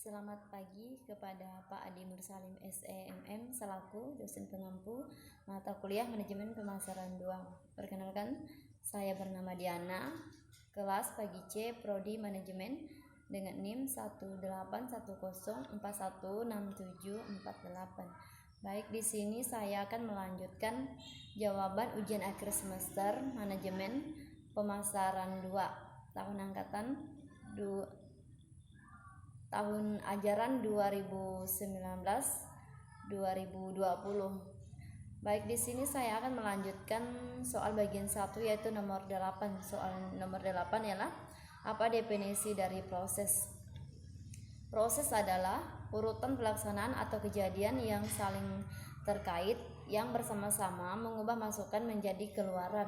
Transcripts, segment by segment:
Selamat pagi kepada Pak Adi Nursalim SEMM selaku dosen pengampu mata kuliah Manajemen Pemasaran 2. Perkenalkan, saya bernama Diana, kelas pagi C Prodi Manajemen dengan NIM 18104167748. Baik, di sini saya akan melanjutkan jawaban ujian akhir semester Manajemen Pemasaran 2 tahun angkatan tahun ajaran 2019-2020. Baik, di sini saya akan melanjutkan soal bagian 1 yaitu nomor 8. Soal nomor 8 ialah apa definisi dari proses? Proses adalah urutan pelaksanaan atau kejadian yang saling terkait yang bersama-sama mengubah masukan menjadi keluaran.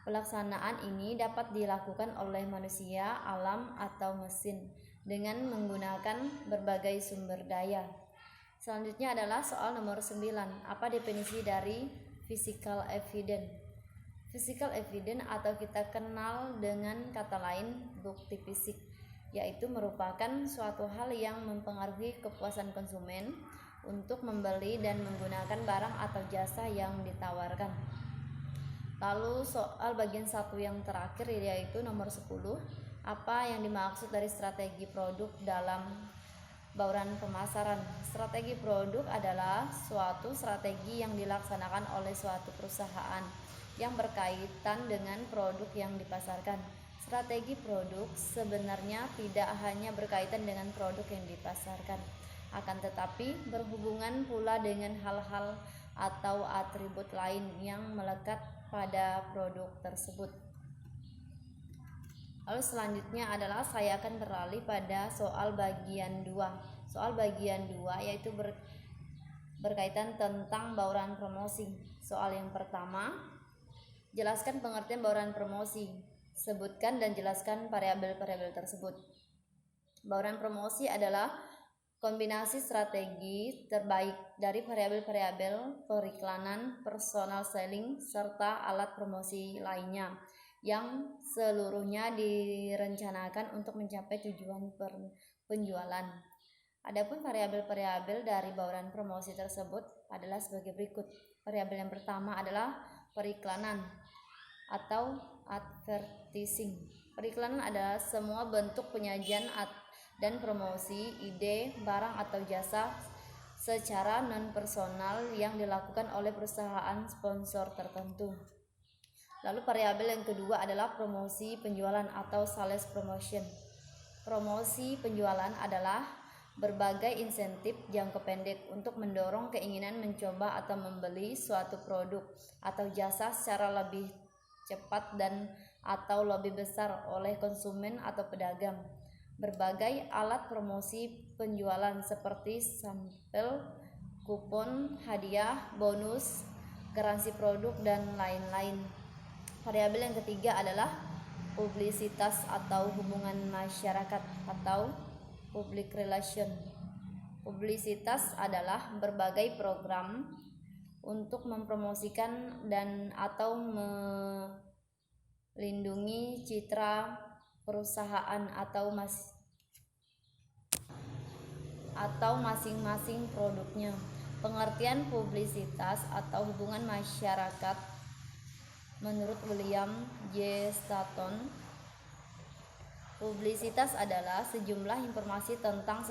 Pelaksanaan ini dapat dilakukan oleh manusia, alam, atau mesin dengan menggunakan berbagai sumber daya. Selanjutnya adalah soal nomor 9. Apa definisi dari physical evidence? Physical evidence atau kita kenal dengan kata lain bukti fisik, yaitu merupakan suatu hal yang mempengaruhi kepuasan konsumen untuk membeli dan menggunakan barang atau jasa yang ditawarkan. Lalu soal bagian 1 yang terakhir yaitu nomor 10. Apa yang dimaksud dari strategi produk dalam bauran pemasaran? Strategi produk adalah suatu strategi yang dilaksanakan oleh suatu perusahaan yang berkaitan dengan produk yang dipasarkan. Strategi produk sebenarnya tidak hanya berkaitan dengan produk yang dipasarkan, akan tetapi berhubungan pula dengan hal-hal atau atribut lain yang melekat pada produk tersebut. Lalu selanjutnya adalah saya akan beralih pada soal bagian 2. Soal bagian 2 yaitu berkaitan tentang bauran promosi. Soal yang pertama, jelaskan pengertian bauran promosi. Sebutkan dan jelaskan variabel-variabel tersebut. Bauran promosi adalah kombinasi strategi terbaik dari variabel-variabel periklanan, personal selling, serta alat promosi lainnya yang seluruhnya direncanakan untuk mencapai tujuan penjualan. Adapun variabel-variabel dari bauran promosi tersebut adalah sebagai berikut. Variabel yang pertama adalah periklanan atau advertising. Periklanan adalah semua bentuk penyajian dan promosi ide, barang atau jasa secara non-personal yang dilakukan oleh perusahaan sponsor tertentu. Lalu variabel yang kedua adalah promosi penjualan atau sales promotion. Promosi penjualan adalah berbagai insentif jangka pendek untuk mendorong keinginan mencoba atau membeli suatu produk atau jasa secara lebih cepat dan atau lebih besar oleh konsumen atau pedagang. Berbagai alat promosi penjualan seperti sampel, kupon, hadiah, bonus, garansi produk, dan lain-lain. Variabel yang ketiga adalah publisitas atau hubungan masyarakat atau public relation. Publisitas adalah berbagai program untuk mempromosikan dan atau melindungi citra perusahaan atau masing-masing produknya. Pengertian publisitas atau hubungan masyarakat menurut William J. Stanton, publisitas adalah sejumlah informasi tentang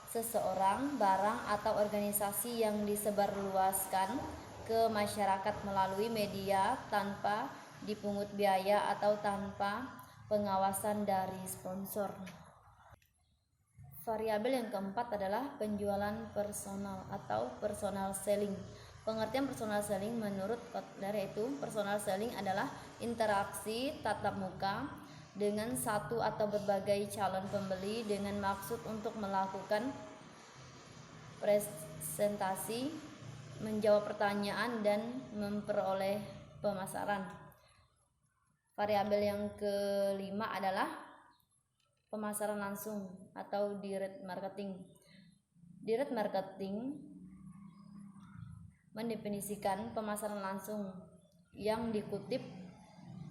seseorang, barang atau organisasi yang disebarluaskan ke masyarakat melalui media tanpa dipungut biaya atau tanpa pengawasan dari sponsor. Variabel yang keempat adalah penjualan personal atau personal selling. Pengertian personal selling menurut Kotler yaitu personal selling adalah interaksi tatap muka dengan satu atau berbagai calon pembeli dengan maksud untuk melakukan presentasi, menjawab pertanyaan, dan memperoleh pemasaran. Variabel yang kelima adalah pemasaran langsung atau direct marketing. Direct marketing mendefinisikan pemasaran langsung yang dikutip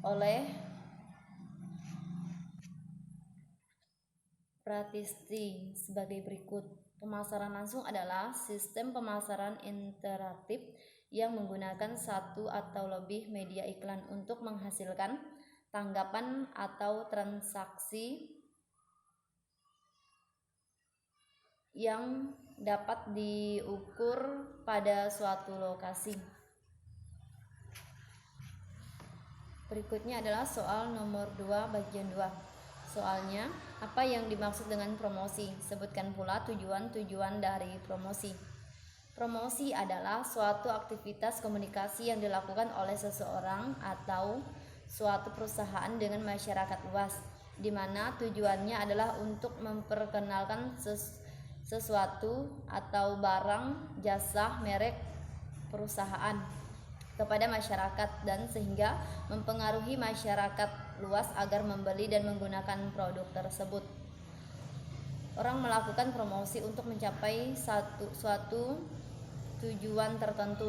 oleh Pratisti sebagai berikut. Pemasaran langsung adalah sistem pemasaran interaktif yang menggunakan satu atau lebih media iklan untuk menghasilkan tanggapan atau transaksi yang dapat diukur pada suatu lokasi. Berikutnya adalah soal nomor 2 bagian 2. Soalnya, apa yang dimaksud dengan promosi? Sebutkan pula tujuan-tujuan dari promosi. Promosi adalah suatu aktivitas komunikasi yang dilakukan oleh seseorang atau suatu perusahaan dengan masyarakat luas, di mana tujuannya adalah untuk memperkenalkan sesuatu atau barang, jasa, merek, perusahaan kepada masyarakat dan sehingga mempengaruhi masyarakat luas agar membeli dan menggunakan produk tersebut. Orang melakukan promosi untuk mencapai suatu tujuan tertentu.